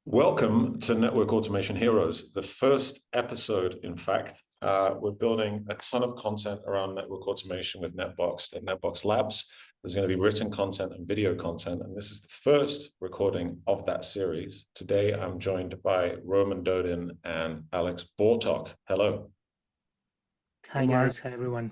Welcome to Network Automation Heroes, the first episode, in fact. We're building a ton of content around network automation with NetBox and NetBox Labs. There's going to be written content and video content, and this is the first recording of that series. Today, I'm joined by Roman Dodin and Alex Bortok. Hello. Hi, guys. Hi, everyone.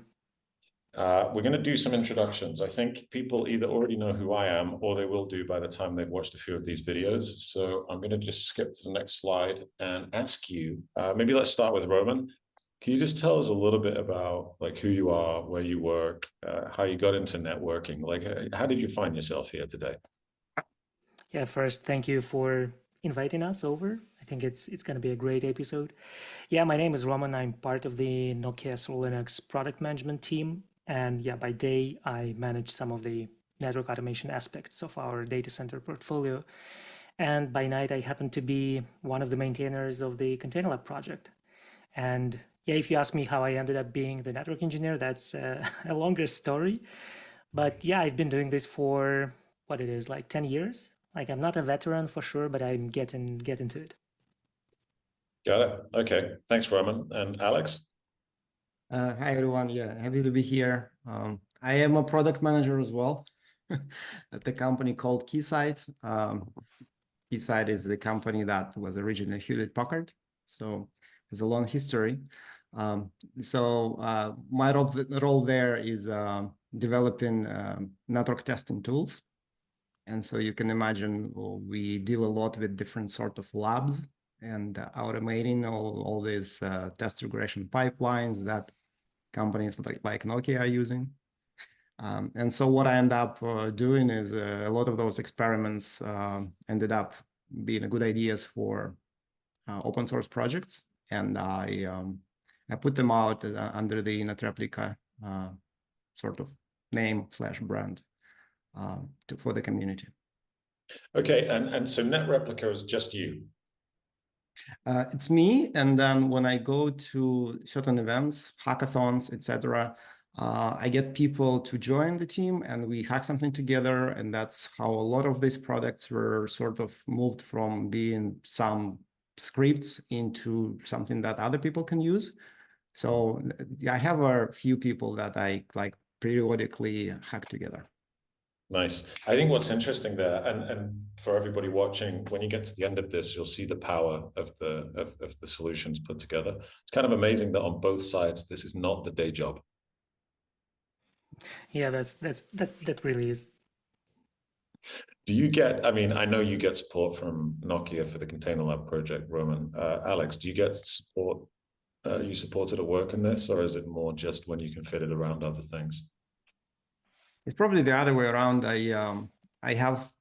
We're going to do some introductions. I think people either already know who I am or they will do by the time they've watched a few of these videos. So I'm going to just skip to the next slide and ask you, maybe let's start with Roman. Can you just tell us a little bit about who you are, where you work, how you got into networking? How did you find yourself here today? Yeah, first, thank you for inviting us over. I think it's going to be a great episode. Yeah, my name is Roman. I'm part of the Nokia Linux product management team. And yeah, by day, I manage some of the network automation aspects of our data center portfolio. And by night, I happen to be one of the maintainers of the ContainerLab project. And yeah, if you ask me how I ended up being the network engineer, that's a longer story. But yeah, I've been doing this for what it is, like 10 years. I'm not a veteran for sure, but I'm getting to it. Got it. Okay. Thanks, Roman. And Alex? Hi, everyone. Yeah, happy to be here. I am a product manager as well at the company called Keysight. Keysight is the company that was originally Hewlett-Packard, so it's a long history. My role there is developing network testing tools. And so you can imagine we deal a lot with different sort of labs and automating all these test regression pipelines that companies like Nokia are using. And so what I end up doing is a lot of those experiments ended up being good ideas for open source projects. And I put them out under the Netreplica sort of name/brand for the community. Okay, and so Netreplica is just you? It's me, and then when I go to certain events, hackathons, etc., I get people to join the team and we hack something together, and that's how a lot of these products were sort of moved from being some scripts into something that other people can use. So I have a few people that I periodically hack together. Nice. I think what's interesting there, and for everybody watching, when you get to the end of this, you'll see the power of the solutions put together. It's kind of amazing that on both sides, this is not the day job. Yeah, that really is. Do you get, I mean, I know you get support from Nokia for the ContainerLab project, Roman. Alex, do you get support? You supported at work in this, or is it more just when you can fit it around other things? It's probably the other way around. I have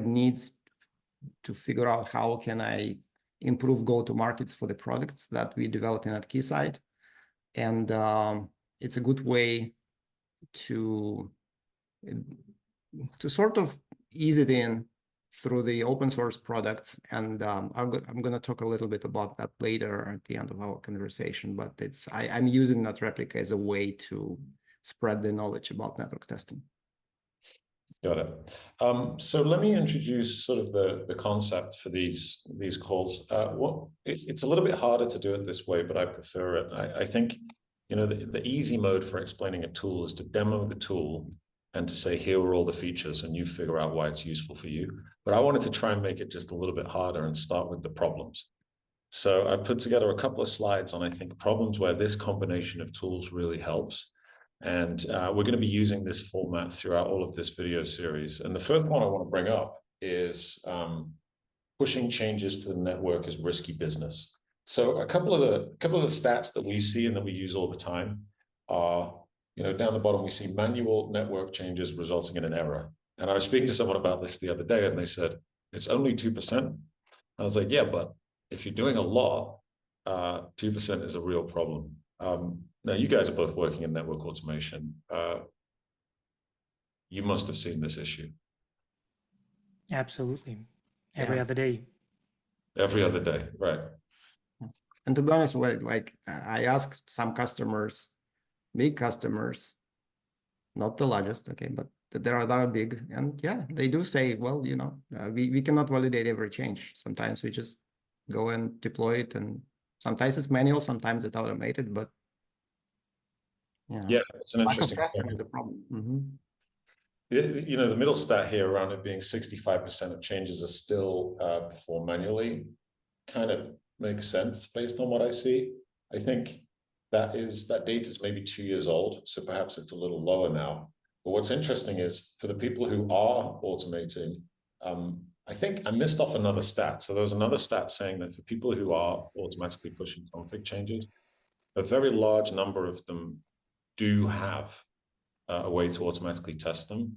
needs to figure out how can I improve go-to-markets for the products that we're developing at Keysight, and it's a good way to sort of ease it in through the open source products. And I'm going to talk a little bit about that later at the end of our conversation. But I'm using Netreplica as a way to spread the knowledge about network testing. Got it. So let me introduce sort of the concept for these calls. It's a little bit harder to do it this way, but I prefer it. I think, the easy mode for explaining a tool is to demo the tool and to say, here are all the features, and you figure out why it's useful for you. But I wanted to try and make it just a little bit harder and start with the problems. So I put together a couple of slides on, I think, problems where this combination of tools really helps. And we're going to be using this format throughout all of this video series. And the first one I want to bring up is pushing changes to the network is risky business. So a couple of the stats that we see and that we use all the time are, down the bottom, we see manual network changes resulting in an error. And I was speaking to someone about this the other day, and they said, it's only 2%. I was like, yeah, but if you're doing a lot, 2% is a real problem. Now, you guys are both working in network automation. You must have seen this issue. Absolutely. Every other day. Every other day, right. And to be honest, I asked some customers, big customers, not the largest, okay, but that are big, and yeah, they do say, well, we cannot validate every change. Sometimes we just go and deploy it, and sometimes it's manual, sometimes it's automated, but Yeah, it's an lack of interesting testing point. is a problem. The middle stat here around it being 65% of changes are still performed manually kind of makes sense based on what I see. I think that data is maybe 2 years old, so perhaps it's a little lower now. But what's interesting is for the people who are automating, I think I missed off another stat. So there was another stat saying that for people who are automatically pushing config changes, a very large number of them do have a way to automatically test them,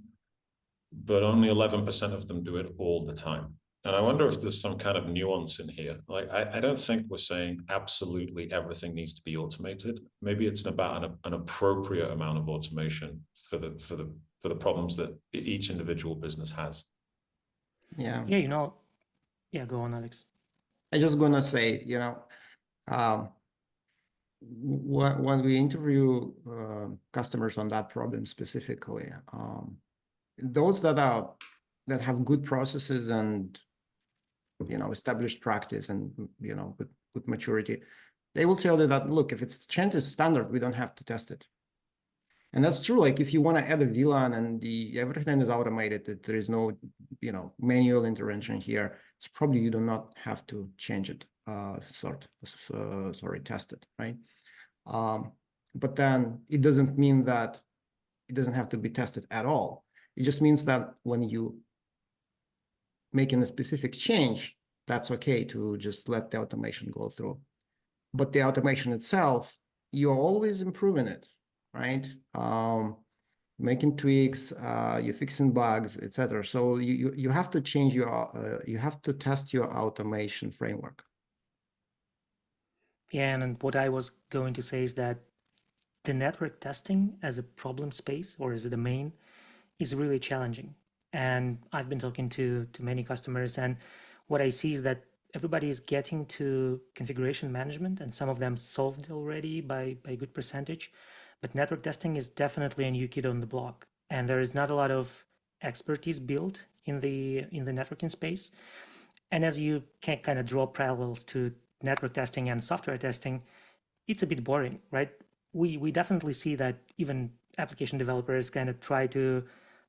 but only 11% of them do it all the time. And I wonder if there's some kind of nuance in here. Like, I don't think we're saying absolutely everything needs to be automated. Maybe it's about an appropriate amount of automation for the problems that each individual business has. Yeah. Yeah, go on, Alex. I just gonna say, when we interview customers on that problem specifically, those that have good processes and established practice and with maturity, they will tell you that, look, if it's change is standard, we don't have to test it. And that's true. Like if you want to add a VLAN and everything is automated, that there is no manual intervention here, it's probably you do not have to change it, test it, right? But then it doesn't mean that it doesn't have to be tested at all. It just means that when you making a specific change, that's okay to just let the automation go through. But the automation itself, you're always improving it, right? Making tweaks, you're fixing bugs, etc. So you have to change you have to test your automation framework. Yeah, and what I was going to say is that the network testing as a problem space or as a domain is really challenging. And I've been talking to many customers, and what I see is that everybody is getting to configuration management, and some of them solved it already by a good percentage. But network testing is definitely a new kid on the block, and there is not a lot of expertise built in the networking space. And as you can kind of draw parallels to network testing and software testing, it's a bit boring, right? We definitely see that even application developers kind of try to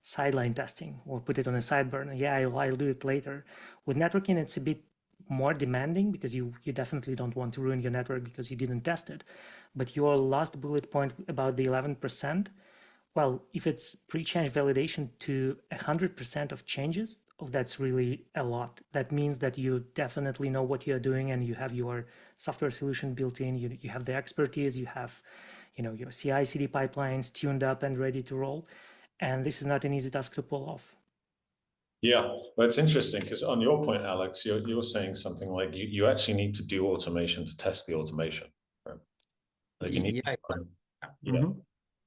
sideline testing or put it on a side burner. Yeah, I'll do it later. With networking, it's a bit more demanding because you definitely don't want to ruin your network because you didn't test it. But your last bullet point about the 11%, well, if it's pre-change validation to 100% of changes, that's really a lot. That means that you definitely know what you're doing and you have your software solution built in. You have the expertise, you have your CI/CD pipelines tuned up and ready to roll. And this is not an easy task to pull off. Yeah, but it's interesting because on your point, Alex, you're saying something like you actually need to do automation to test the automation, right? Like you need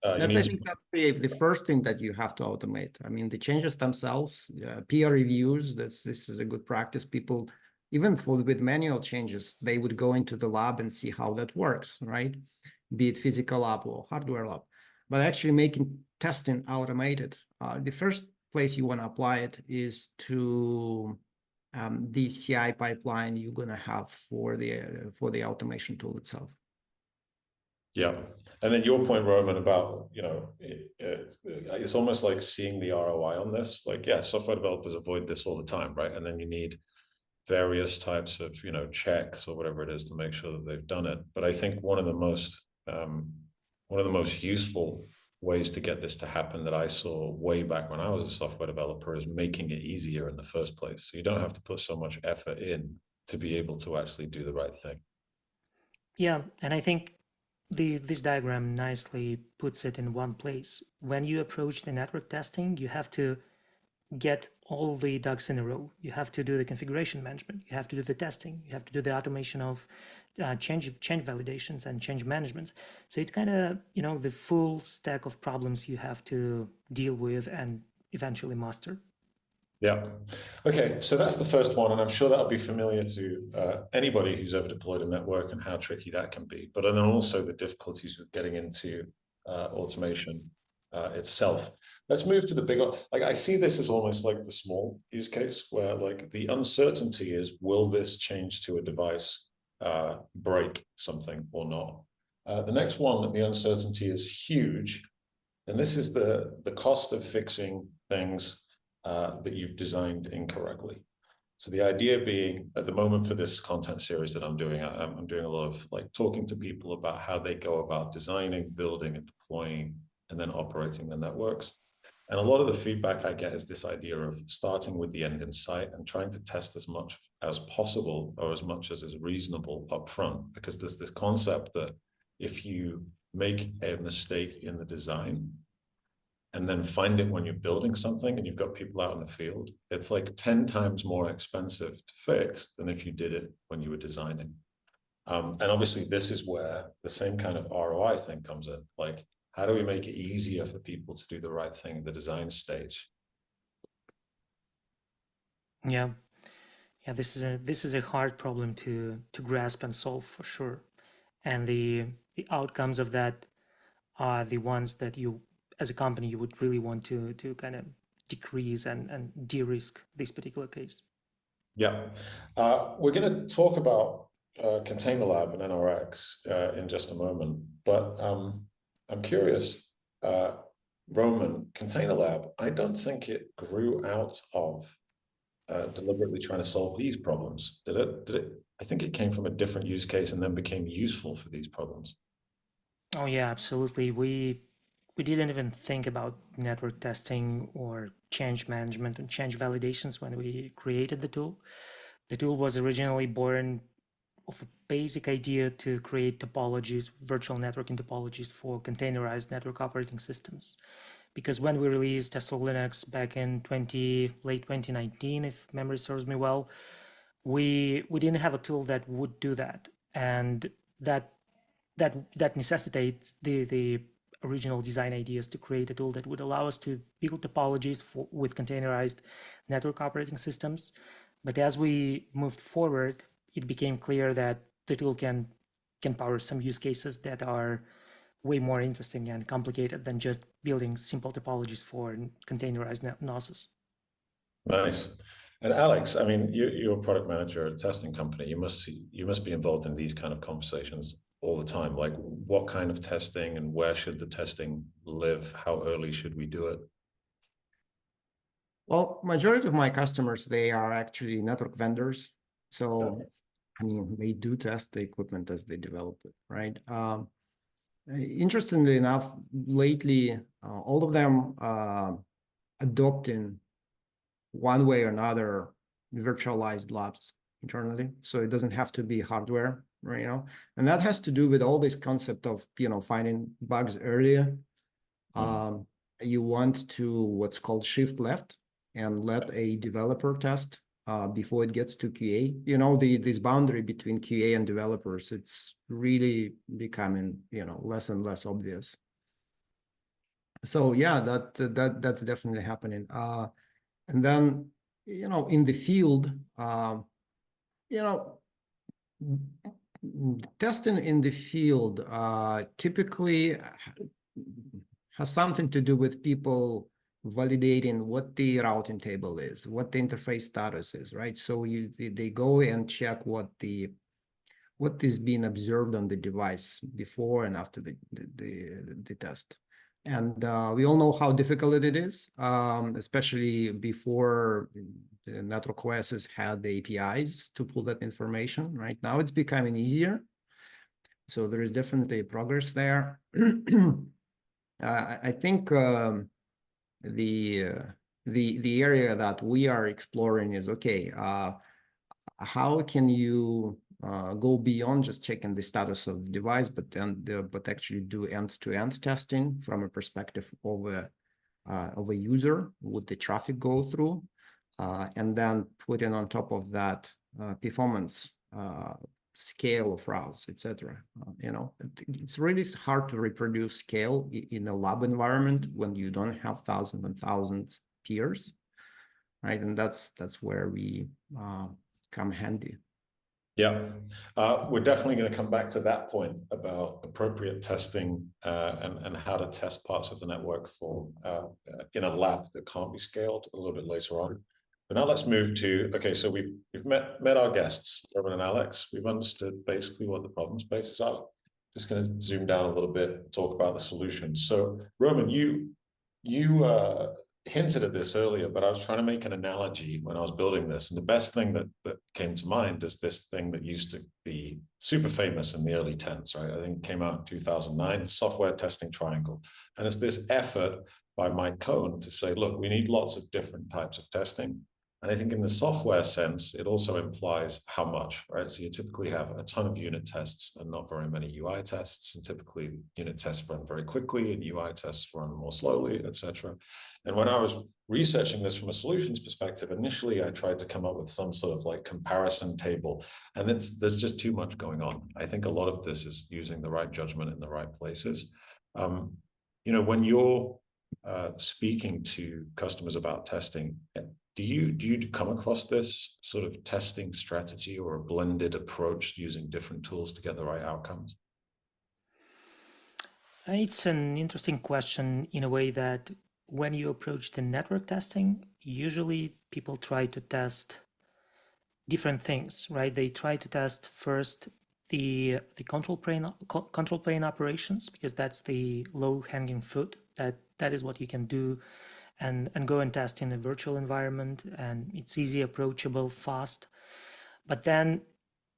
I think that's the first thing that you have to automate. I mean, the changes themselves, peer reviews, this is a good practice. People, even with manual changes, they would go into the lab and see how that works, right? Be it physical lab or hardware lab. But actually making testing automated, the first place you want to apply it is to the CI pipeline you're going to have for the automation tool itself. Yeah. And then your point, Roman, about, it's almost like seeing the ROI on this. Like, yeah, software developers avoid this all the time, right? And then you need various types of, checks or whatever it is to make sure that they've done it. But I think one of the most useful ways to get this to happen that I saw way back when I was a software developer is making it easier in the first place. So you don't have to put so much effort in to be able to actually do the right thing. Yeah, and I think this diagram nicely puts it in one place. When you approach the network testing, you have to get all the ducks in a row. You have to do the configuration management. You have to do the testing. You have to do the automation of change validations and change management. So it's kind of, the full stack of problems you have to deal with and eventually master. Yeah. Okay. So that's the first one. And I'm sure that'll be familiar to anybody who's ever deployed a network and how tricky that can be. But then also the difficulties with getting into automation itself. let's move to the bigger. Like I see this as almost like the small use case where like the uncertainty is, will this change to a device break something or not? The next one, the uncertainty is huge, and this is the cost of fixing things that you've designed incorrectly. So the idea being, at the moment for this content series that I'm doing, I'm doing a lot of like talking to people about how they go about designing, building, and deploying, and then operating the networks. And a lot of the feedback I get is this idea of starting with the end in sight and trying to test as much as possible or as much as is reasonable upfront, because there's this concept that if you make a mistake in the design and then find it when you're building something and you've got people out in the field, it's like 10 times more expensive to fix than if you did it when you were designing. And obviously this is where the same kind of ROI thing comes in. Like, how do we make it easier for people to do the right thing in the design stage? Yeah, this is a hard problem to grasp and solve for sure. And the outcomes of that are the ones that you, as a company, you would really want to kind of decrease and de-risk this particular case. Yeah, we're going to talk about ContainerLab and NRX in just a moment, but I'm curious, Roman, ContainerLab, I don't think it grew out of deliberately trying to solve these problems, did it? I think it came from a different use case and then became useful for these problems. Oh yeah, absolutely. We didn't even think about network testing or change management and change validations when we created the tool. The tool was originally born of a basic idea to create topologies, virtual networking topologies for containerized network operating systems. Because when we released SO Linux back in late 2019, if memory serves me well, we didn't have a tool that would do that, and that necessitates the original design ideas to create a tool that would allow us to build topologies with containerized network operating systems. But as we moved forward, it became clear that the tool can power some use cases that are way more interesting and complicated than just building simple topologies for containerized NOSes. Nice. And Alex, I mean, you're a product manager at a testing company. You must be involved in these kind of conversations all the time. Like, what kind of testing and where should the testing live? How early should we do it? Well, majority of my customers, they are actually network vendors. So, I mean, they do test the equipment as they develop it, right? Interestingly enough, lately, all of them adopting one way or another virtualized labs internally. So it doesn't have to be hardware, right, you know? And that has to do with all this concept of, you know, finding bugs earlier. You want to what's called shift left and let a developer test before it gets to QA. You know, this boundary between QA and developers, it's really becoming, you know, less and less obvious. So yeah, that's definitely happening. And then, you know, in the field, you know, testing in the field typically has something to do with people validating what the routing table is, what the interface status is, right? So they go and check what is being observed on the device before and after the test. And we all know how difficult it is, especially before the network OSs had the APIs to pull that information. Right now, it's becoming easier. So there is definitely progress there. I think the area that we are exploring is, okay, how can you go beyond just checking the status of the device, but actually do end-to-end testing from a perspective of a user, would the traffic go through, and then putting on top of that performance, scale of routes, etc. You know, it's really hard to reproduce scale in a lab environment when you don't have thousands and thousands peers, right? And that's where we come handy. Yeah, we're definitely going to come back to that point about appropriate testing and how to test parts of the network for in a lab that can't be scaled a little bit later on. But now let's move to, okay, so we've met our guests, Roman and Alex. We've understood basically what the problem spaces are. Just going to zoom down a little bit, talk about the solutions. So Roman, you hinted at this earlier, but I was trying to make an analogy when I was building this. And the best thing that came to mind is this thing that used to be super famous in the early 10s, right? I think it came out in 2009, Software Testing Triangle. And it's this effort by Mike Cohn to say, look, we need lots of different types of testing. And I think in the software sense, it also implies how much, right? So you typically have a ton of unit tests and not very many UI tests. And typically unit tests run very quickly and UI tests run more slowly, etc. And when I was researching this from a solutions perspective, initially I tried to come up with some sort of like comparison table, and there's just too much going on. I think a lot of this is using the right judgment in the right places. When you're speaking to customers about testing, do you come across this sort of testing strategy or a blended approach using different tools to get the right outcomes? It's an interesting question in a way that when you approach the network testing, usually people try to test different things, right? They try to test first the control plane operations, because that's the low-hanging fruit. That is what you can do and go and test in a virtual environment, and it's easy, approachable, fast. But then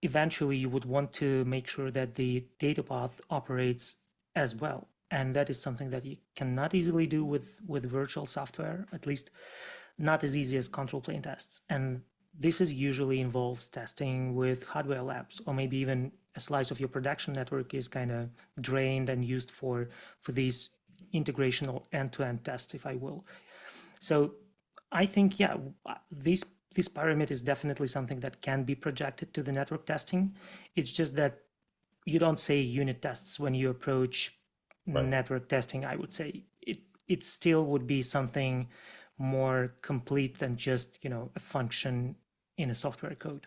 eventually you would want to make sure that the data path operates as well. And that is something that you cannot easily do with virtual software, at least not as easy as control plane tests. And this is usually involves testing with hardware labs, or maybe even a slice of your production network is kind of drained and used for these integration or end-to-end tests, if I will. So I think, yeah, this pyramid is definitely something that can be projected to the network testing. It's just that you don't say unit tests when you approach network testing. I would say it still would be something more complete than just a function in a software code.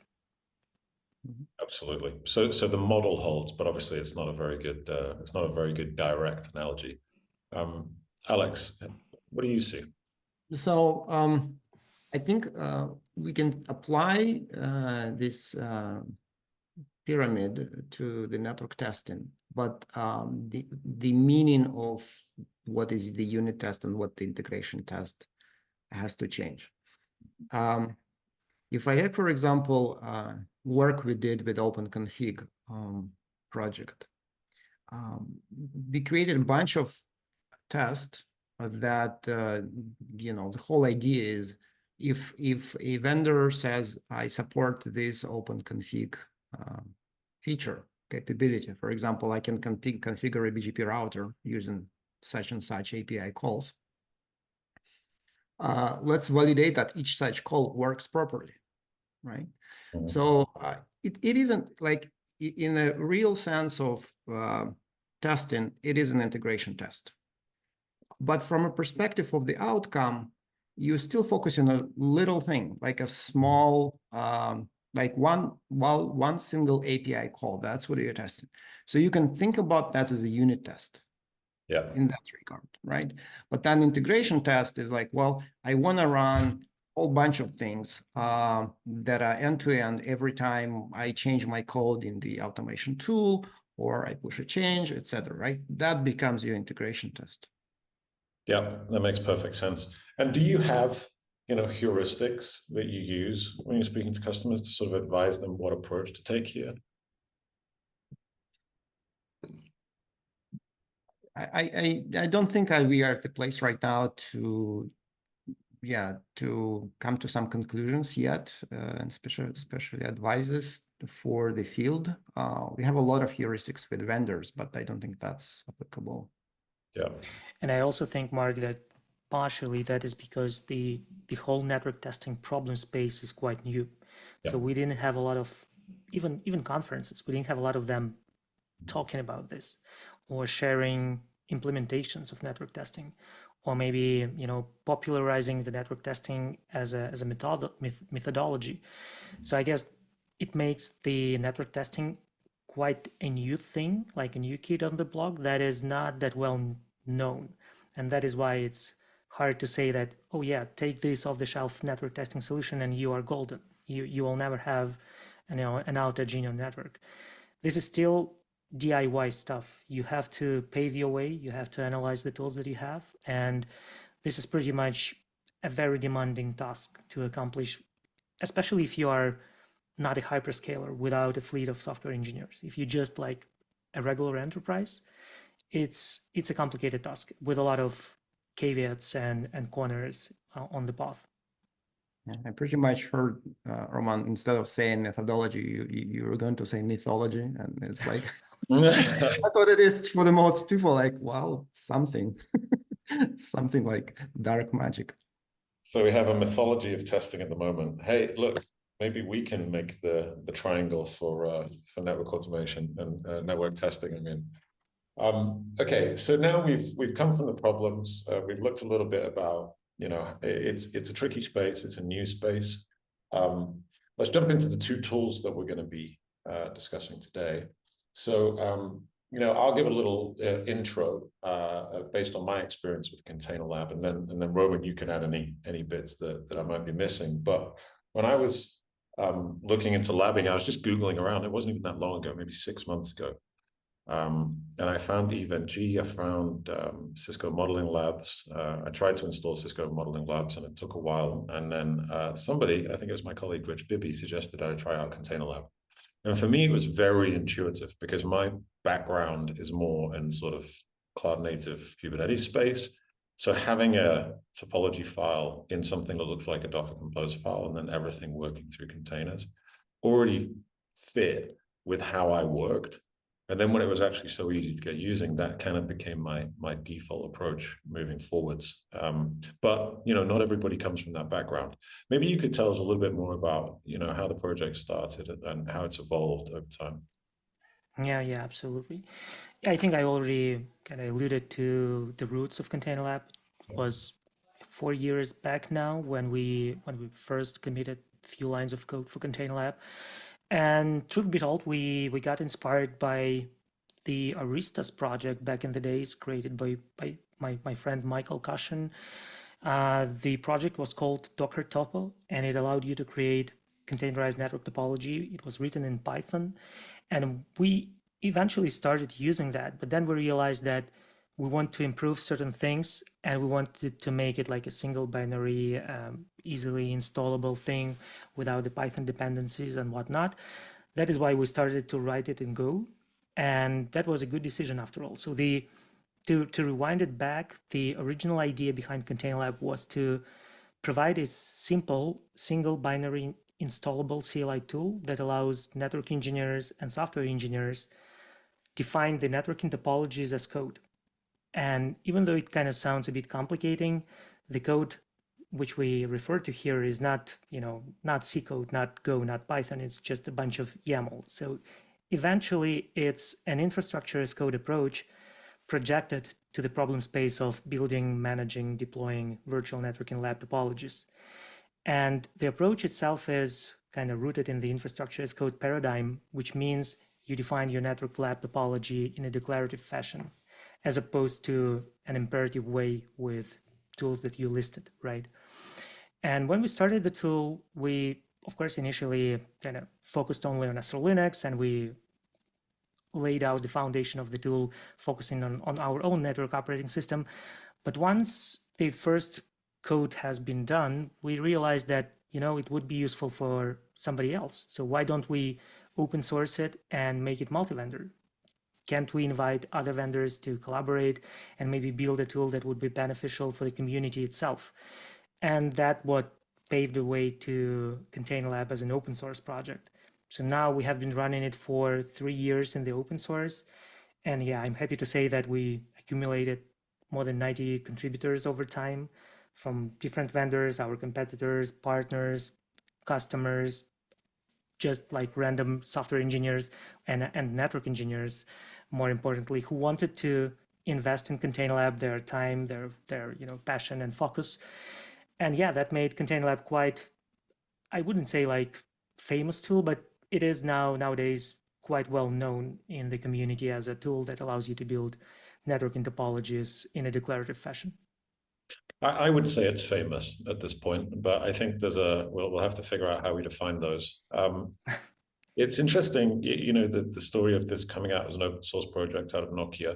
Absolutely. So the model holds, but obviously it's not a very good direct analogy. Alex, what do you see? So I think we can apply this pyramid to the network testing, but the meaning of what is the unit test and what the integration test has to change. If I have, for example, work we did with OpenConfig project, we created a bunch of tests that, the whole idea is if a vendor says, I support this OpenConfig feature capability, for example, I can configure a BGP router using such and such API calls. Let's validate that each such call works properly, right? Mm-hmm. So it isn't like, in the real sense of testing, it is an integration test. But from a perspective of the outcome, you still focus on a little thing, like a small, like one single API call. That's what you're testing. So you can think about that as a unit test. Yeah. In that regard, right? But then integration test is like, well, I want to run a whole bunch of things that are end-to-end every time I change my code in the automation tool, or I push a change, etc. Right? That becomes your integration test. Yeah, that makes perfect sense. And do you have, heuristics that you use when you're speaking to customers to sort of advise them what approach to take here? I don't think we are at the place right now to come to some conclusions yet, and especially advices for the field. We have a lot of heuristics with vendors, but I don't think that's applicable. Yeah. And I also think, Mark, that partially that is because the whole network testing problem space is quite new. Yeah. So we didn't have a lot of, even conferences, we didn't have a lot of them talking about this or sharing implementations of network testing, or maybe popularizing the network testing as a methodology. So I guess it makes the network testing quite a new thing, like a new kid on the block that is not that well known. And that is why it's hard to say that, oh yeah, take this off-the-shelf network testing solution and you are golden. You will never have an outage in your network. This is still DIY stuff. You have to pave your way. You have to analyze the tools that you have. And this is pretty much a very demanding task to accomplish, especially if you are not a hyperscaler without a fleet of software engineers. If you just like a regular enterprise, it's a complicated task with a lot of caveats and corners on the path. Yeah, I pretty much heard, Roman, instead of saying methodology, you were going to say mythology, and it's like, I thought it is for the most people, like, wow, something, something like dark magic. So we have a mythology of testing at the moment. Hey, look, maybe we can make the triangle for network automation and network testing. I mean, okay. So now we've come from the problems. We've looked a little bit about, you know, it's a tricky space. It's a new space. Let's jump into the two tools that we're going to be discussing today. So, you know, I'll give a little intro based on my experience with ContainerLab, and then Roman, you can add any bits that I might be missing. But when I was looking into labbing, I was just Googling around. It wasn't even that long ago, maybe 6 months ago. And I found Evangelist, I found Cisco Modeling Labs. I tried to install Cisco Modeling Labs, and it took a while. And then somebody, I think it was my colleague Rich Bibby, suggested I try out ContainerLab. And for me, it was very intuitive because my background is more in sort of cloud native Kubernetes space. So having a topology file in something that looks like a Docker Compose file and then everything working through containers already fit with how I worked. And then when it was actually so easy to get using, that kind of became my default approach moving forwards. But, you know, not everybody comes from that background. Maybe you could tell us a little bit more about, you know, how the project started and how it's evolved over time. Yeah, absolutely. I think I already kind of alluded to the roots of ContainerLab. It was 4 years back now when we first committed a few lines of code for ContainerLab. And truth be told, we got inspired by the Aristas project back in the days, created by my friend Michael Cushion. The project was called Docker Topo, and it allowed you to create containerized network topology. It was written in Python, and we eventually started using that. But then we realized that we want to improve certain things, and we wanted to make it like a single binary, easily installable thing without the Python dependencies and whatnot. That is why we started to write it in Go, and that was a good decision after all. So to rewind it back, the original idea behind ContainerLab was to provide a simple single binary installable CLI tool that allows network engineers and software engineers define the networking topologies as code. And even though it kind of sounds a bit complicating, the code which we refer to here is not, not C code, not Go, not Python. It's just a bunch of YAML. So eventually it's an infrastructure as code approach projected to the problem space of building, managing, deploying virtual networking lab topologies. And the approach itself is kind of rooted in the infrastructure as code paradigm, which means you define your network lab topology in a declarative fashion, as opposed to an imperative way with tools that you listed, right? And when we started the tool, we, of course, initially kind of focused only on SR Linux, and we laid out the foundation of the tool, focusing on our own network operating system. But once the first code has been done, we realized that, it would be useful for somebody else. So why don't we open source it and make it multi-vendor? Can't we invite other vendors to collaborate and maybe build a tool that would be beneficial for the community itself? And that what paved the way to ContainerLab as an open source project. So now we have been running it for 3 years in the open source. And yeah, I'm happy to say that we accumulated more than 90 contributors over time from different vendors, our competitors, partners, customers, just like random software engineers and network engineers, more importantly, who wanted to invest in ContainerLab, their time, their passion and focus. And yeah, that made ContainerLab quite, I wouldn't say like famous tool, but it is nowadays quite well known in the community as a tool that allows you to build networking topologies in a declarative fashion. I would say it's famous at this point, but I think we'll have to figure out how we define those. It's interesting, the story of this coming out as an open source project out of Nokia.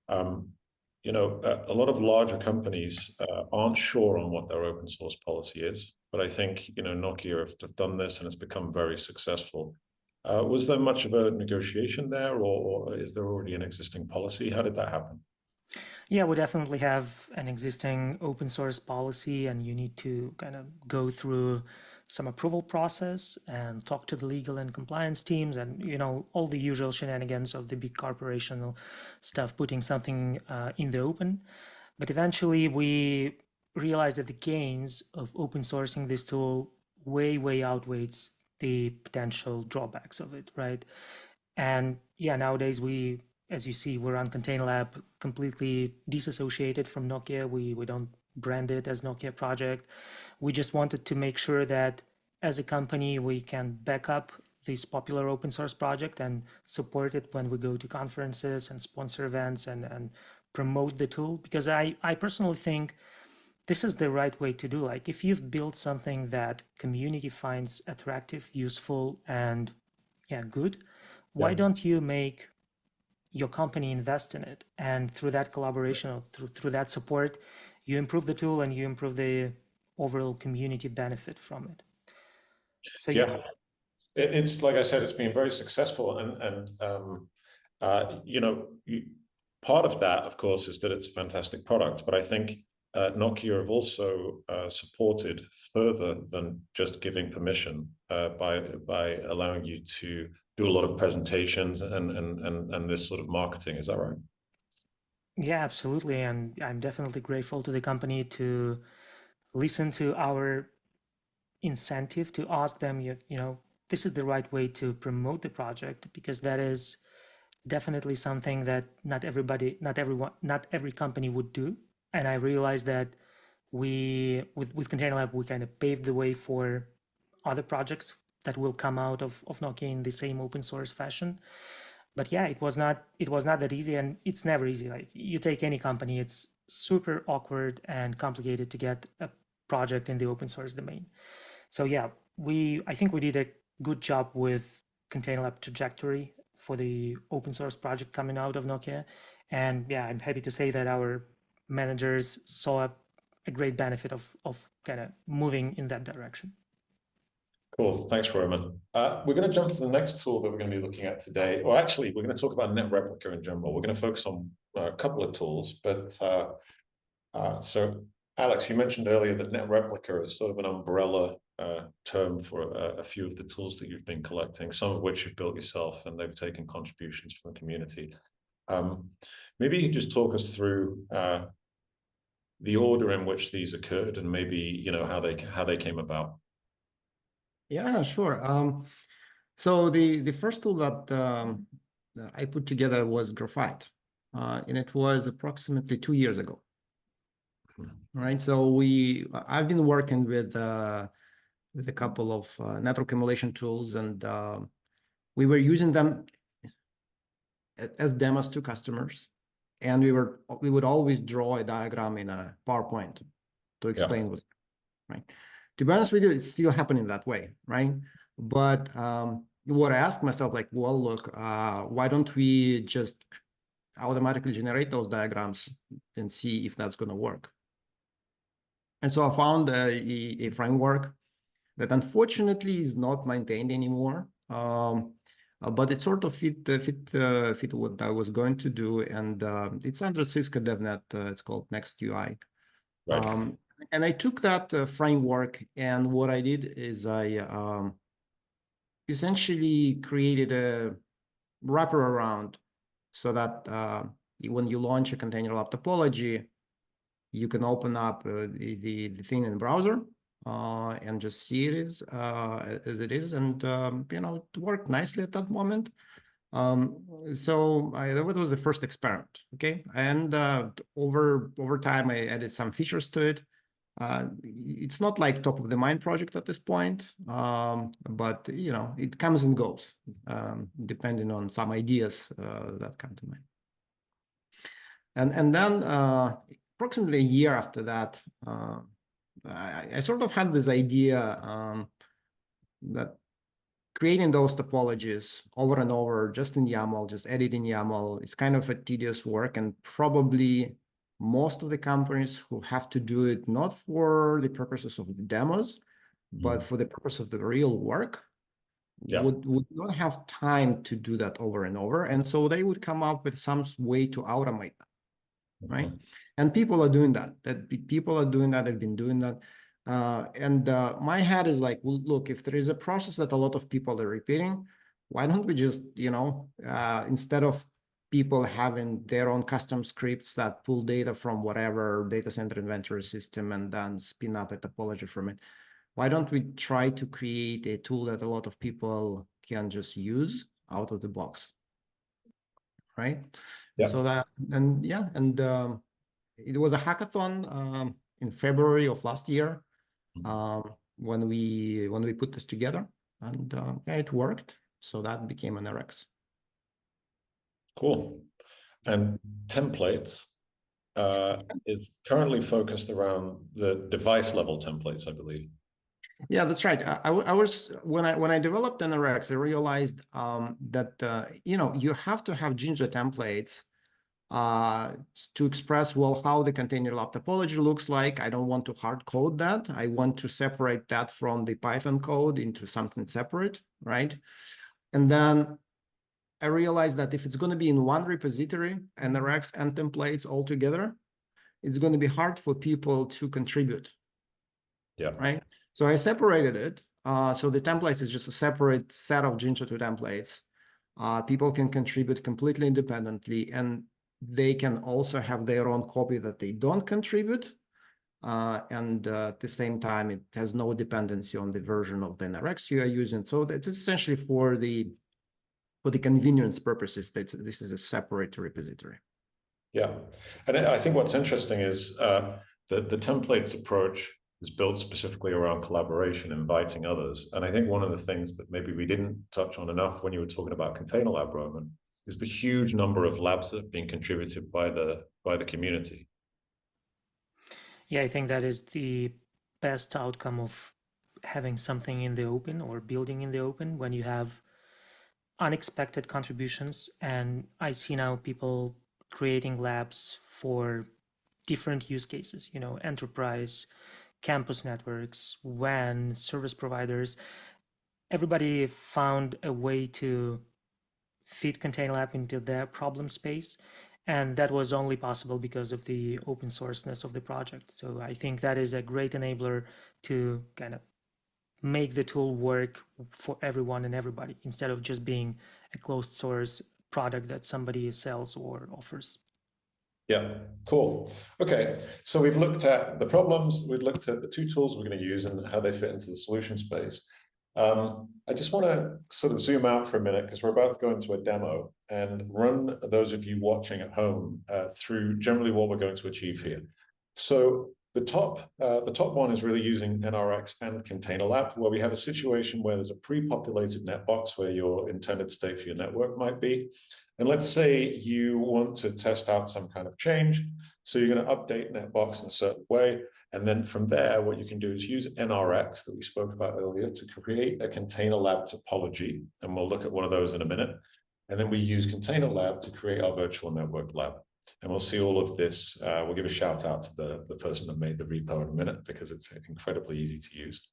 A lot of larger companies aren't sure on what their open source policy is, but I think, Nokia have done this and it's become very successful. Was there much of a negotiation there, or is there already an existing policy? How did that happen? Yeah, we definitely have an existing open source policy, and you need to kind of go through some approval process and talk to the legal and compliance teams and, all the usual shenanigans of the big corporational stuff, putting something in the open. But eventually we realized that the gains of open sourcing this tool way outweighs the potential drawbacks of it, right? And yeah, nowadays as you see, we're on ContainerLab, completely disassociated from Nokia. We don't brand it as Nokia project. We just wanted to make sure that as a company, we can back up this popular open source project and support it when we go to conferences and sponsor events and promote the tool. Because I personally think this is the right way to do. Like, if you've built something that community finds attractive, useful, and good, why don't you make your company invest in it? And through that collaboration, or through that support, you improve the tool and you improve the overall community benefit from it. So yeah, it's like I said, it's been very successful, and part of that, of course, is that it's a fantastic product. But I think Nokia have also supported further than just giving permission by allowing you to do a lot of presentations and this sort of marketing. Is that right? Yeah, absolutely. And I'm definitely grateful to the company to listen to our incentive, to ask them, this is the right way to promote the project, because that is definitely something that not every company would do. And I realized that with ContainerLab, we kind of paved the way for other projects that will come out of Nokia in the same open source fashion. But yeah, it was not that easy, and it's never easy. Like, you take any company, it's super awkward and complicated to get a project in the open source domain. So yeah, I think we did a good job with ContainerLab trajectory for the open source project coming out of Nokia. And yeah, I'm happy to say that our managers saw a great benefit of kind of moving in that direction. Cool. Thanks, Roman. We're going to jump to the next tool that we're going to be looking at today. Or actually, we're going to talk about Netreplica in general. We're going to focus on a couple of tools. But so, Alex, you mentioned earlier that Netreplica is sort of an umbrella term for a few of the tools that you've been collecting, some of which you've built yourself, and they've taken contributions from the community. Maybe you could just talk us through the order in which these occurred, and maybe how they came about. Yeah, sure. So the first tool that I put together was graphite, and it was approximately 2 years ago. Right. So I've been working with a couple of network emulation tools, and we were using them as demos to customers, and we would always draw a diagram in a PowerPoint to explain what's right. To be honest with you, it's still happening that way, right? But what I asked myself, like, well, look, why don't we just automatically generate those diagrams and see if that's going to work? And so I found a framework that unfortunately is not maintained anymore, but it sort of fit what I was going to do, and it's under Cisco DevNet. It's called NextUI. Right. And I took that framework, and what I did is I essentially created a wrapper around so that when you launch a ContainerLab topology, you can open up the thing in the browser and just see it as it is, and it worked nicely at that moment. So that was the first experiment, okay? And over time, I added some features to it. It's not like top of the mind project at this point, but it comes and goes, depending on some ideas that come to mind. And then approximately a year after that, I sort of had this idea that creating those topologies over and over, just in YAML, just editing YAML, is kind of a tedious work, and probably most of the companies who have to do it not for the purposes of the demos, but for the purpose of the real work, would not have time to do that over and over. And so they would come up with some way to automate that, right? And people are doing that. People are doing that. They've been doing that. And my head is like, well, look, if there is a process that a lot of people are repeating, why don't we just, instead of people having their own custom scripts that pull data from whatever data center inventory system and then spin up a topology from it, why don't we try to create a tool that a lot of people can just use out of the box, right? Yeah. So that, and yeah, and it was a hackathon in February of last year when we put this together, and yeah, it worked. So that became an NRX. Cool. And templates is currently focused around the device level templates, I believe. Yeah, that's right. I was when I developed NRX, I realized that you have to have Jinja templates to express, well, how the ContainerLab topology looks like. I don't want to hard code that. I want to separate that from the Python code into something separate, right? And then I realized that if it's going to be in one repository, NRX and templates all together, it's going to be hard for people to contribute. Yeah. Right. So I separated it. So the templates is just a separate set of Jinja 2 templates. People can contribute completely independently, and they can also have their own copy that they don't contribute. And at the same time, it has no dependency on the version of the NRX you are using. So it's essentially for the convenience purposes, this is a separate repository. Yeah. And I think what's interesting is the templates approach is built specifically around collaboration, inviting others. And I think one of the things that maybe we didn't touch on enough when you were talking about ContainerLab, Roman, is the huge number of labs that have been contributed by the community. Yeah, I think that is the best outcome of having something in the open or building in the open, when you have unexpected contributions. And I see now people creating labs for different use cases, enterprise, campus networks, WAN, service providers. Everybody found a way to fit ContainerLab into their problem space. And that was only possible because of the open sourceness of the project. So I think that is a great enabler to kind of make the tool work for everyone and everybody, instead of just being a closed source product that somebody sells or offers. Yeah, cool. Okay, so we've looked at the problems, we've looked at the two tools we're going to use and how they fit into the solution space. I just want to sort of zoom out for a minute, because we're about to go into a demo and run those of you watching at home through generally what we're going to achieve here. So the top one is really using NRX and ContainerLab, where we have a situation where there's a pre-populated NetBox where your intended state for your network might be. And let's say you want to test out some kind of change. So you're going to update NetBox in a certain way. And then from there, what you can do is use NRX that we spoke about earlier to create a ContainerLab topology. And we'll look at one of those in a minute. And then we use ContainerLab to create our virtual network lab. And we'll see all of this. We'll give a shout out to the person that made the repo in a minute, because it's incredibly easy to use.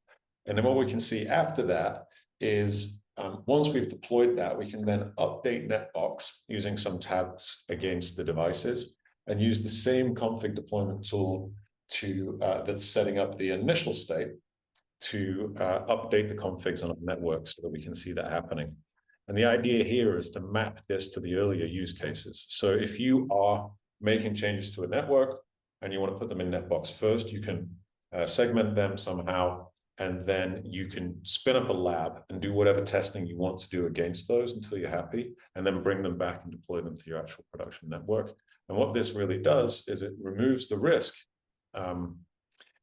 And then what we can see after that is once we've deployed that, we can then update NetBox using some tags against the devices and use the same config deployment tool that's setting up the initial state to update the configs on our network so that we can see that happening. And the idea here is to map this to the earlier use cases. So if you are making changes to a network and you want to put them in NetBox first, you can segment them somehow, and then you can spin up a lab and do whatever testing you want to do against those until you're happy, and then bring them back and deploy them to your actual production network. And what this really does is it removes the risk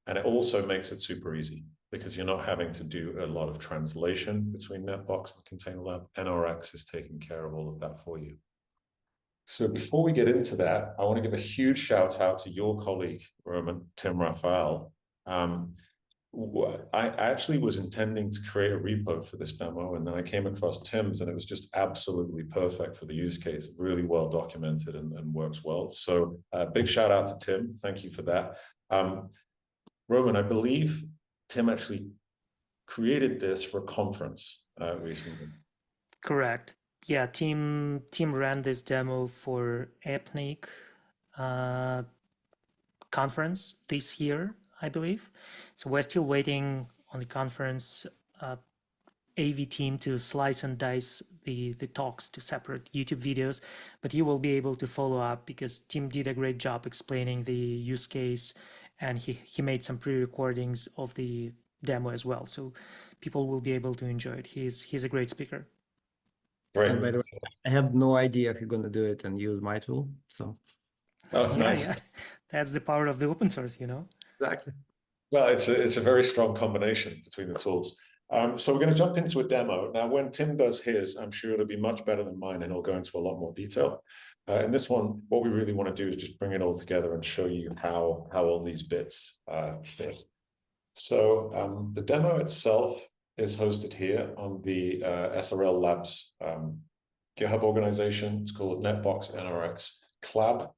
And it also makes it super easy because you're not having to do a lot of translation between NetBox and ContainerLab. NRX is taking care of all of that for you. So before we get into that, I want to give a huge shout out to your colleague, Roman, Tim Raphael. I actually was intending to create a repo for this demo, and then I came across Tim's, and it was just absolutely perfect for the use case, really well documented and works well. So big shout out to Tim. Thank you for that. Roman, I believe Tim actually created this for a conference recently. Correct. Yeah, Tim ran this demo for EPNIC conference this year, I believe. So we're still waiting on the conference AV team to slice and dice the talks to separate YouTube videos, but you will be able to follow up because Tim did a great job explaining the use case, and he made some pre-recordings of the demo as well. So people will be able to enjoy it. He's a great speaker. Great. And by the way, I had no idea who's going to do it and use my tool. So, oh, nice. Yeah. That's the power of the open source, you know? Exactly. Well, it's a very strong combination between the tools. So we're going to jump into a demo. Now, when Tim does his, I'm sure it'll be much better than mine, and he'll go into a lot more detail. In this one, what we really want to do is just bring it all together and show you how all these bits fit. So the demo itself is hosted here on the SRL Labs GitHub organization. It's called NetBox NRX Collab,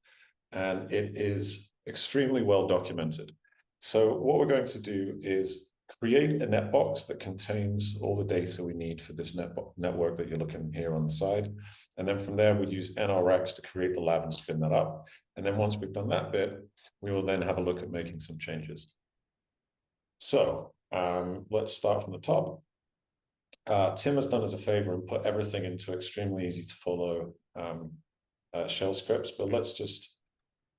and it is extremely well documented. So what we're going to do is create a NetBox that contains all the data we need for this network that you're looking here on the side. And then from there, we use NRX to create the lab and spin that up. And then once we've done that bit, we will then have a look at making some changes. So let's start from the top. Tim has done us a favor and put everything into extremely easy to follow shell scripts, but let's just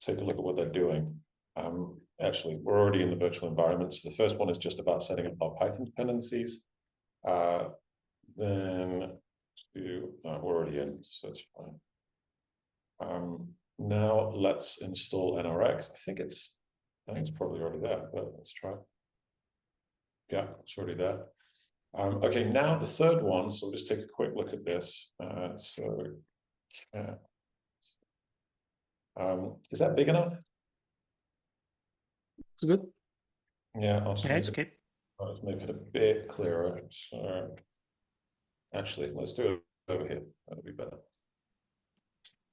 take a look at what they're doing. Actually, we're already in the virtual environment. So the first one is just about setting up our Python dependencies. Then we're already in, so it's fine. Now let's install NRX. I think it's probably already there, but let's try. Yeah, it's already there. Okay, now the third one. So we'll just take a quick look at this. Is that big enough? It's good. Yeah, Yeah, it's okay. Let's make it a bit clearer. So actually, let's do it over here. That'll be better.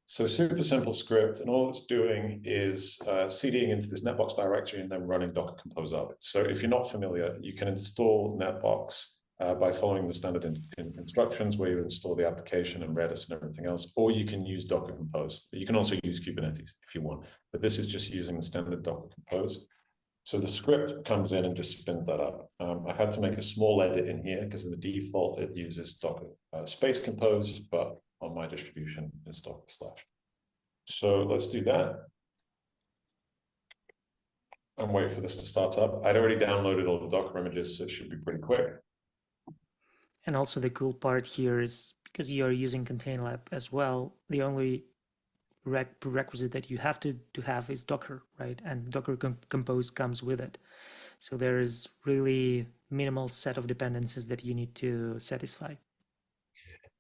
So super simple script, and all it's doing is CDing into this NetBox directory and then running Docker Compose up. So if you're not familiar, you can install NetBox by following the standard instructions where you install the application and Redis and everything else, or you can use Docker Compose. You can also use Kubernetes if you want, but this is just using the standard Docker Compose. So the script comes in and just spins that up. I've had to make a small edit in here because of the default, it uses Docker space compose, but on my distribution it's Docker /. So let's do that. And wait for this to start up. I'd already downloaded all the Docker images, so it should be pretty quick. And also the cool part here is because you are using ContainerLab as well, the only prerequisite that you have to have is Docker, right? And Docker Compose comes with it. So there is really minimal set of dependencies that you need to satisfy.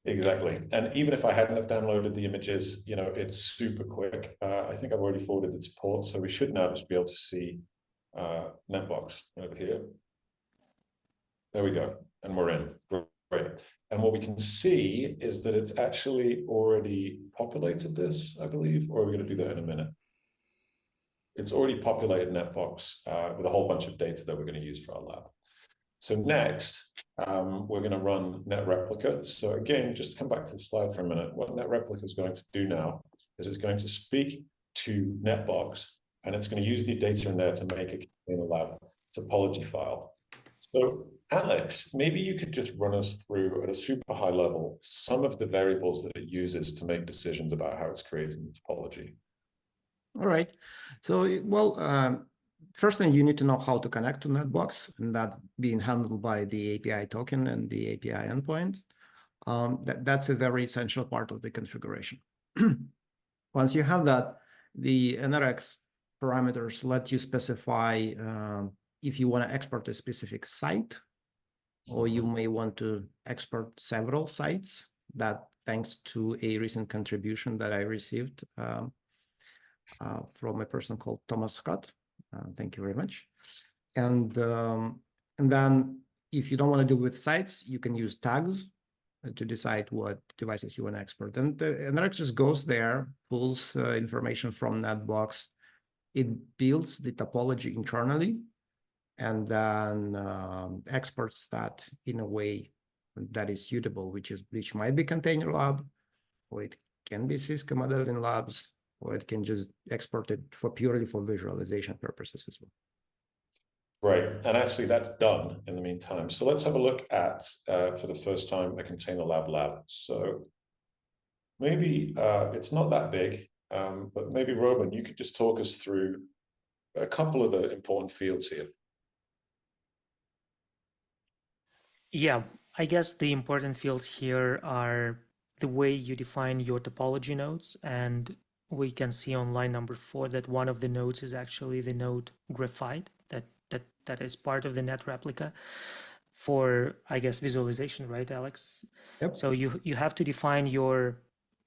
Exactly. And even if I hadn't have downloaded the images, you know, it's super quick. I think I've already forwarded the support, so we should now just be able to see NetBox over here. There we go. And we're in. Great. And what we can see is that it's actually already populated this, I believe, or are we going to do that in a minute? It's already populated NetBox with a whole bunch of data that we're going to use for our lab. So next, we're going to run Netreplica. So again, just come back to the slide for a minute. What Netreplica is going to do now is it's going to speak to NetBox, and it's going to use the data in there to make a ContainerLab topology file. So Alex, maybe you could just run us through at a super high level some of the variables that it uses to make decisions about how it's creating the topology. All right. So, well, first thing, you need to know how to connect to NetBox, and that being handled by the API token and the API endpoints. That's a very essential part of the configuration. Once you have that, the NRX parameters let you specify if you want to export a specific site, or you may want to export several sites, that thanks to a recent contribution that I received from a person called Thomas Scott. Thank you very much. And then if you don't want to deal with sites, you can use tags to decide what devices you want to export. And NRX just goes there, pulls information from NetBox. It builds the topology internally, and then exports that in a way that is suitable, which might be ContainerLab, or it can be Cisco modeling labs, or it can just export it purely for visualization purposes as well. Right, and actually that's done in the meantime. So let's have a look at, for the first time, a ContainerLab lab. So maybe it's not that big, but maybe Roman, you could just talk us through a couple of the important fields here. Yeah, I guess the important fields here are the way you define your topology nodes, and we can see on line number 4 that one of the nodes is actually the node graphite that is part of the Netreplica for, I guess, visualization, right, Alex? Yep. So you have to define your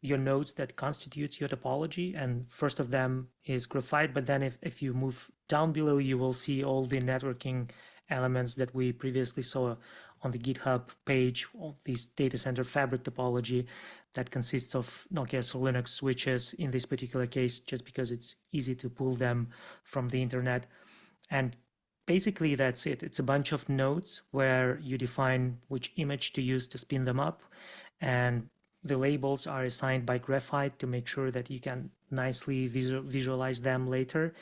nodes that constitutes your topology, and first of them is graphite, but then if you move down below, you will see all the networking elements that we previously saw on the GitHub page, all these data center fabric topology that consists of Nokia Linux switches in this particular case, just because it's easy to pull them from the internet. And basically that's it. It's a bunch of nodes where you define which image to use to spin them up, and the labels are assigned by graphite to make sure that you can nicely visualize them later.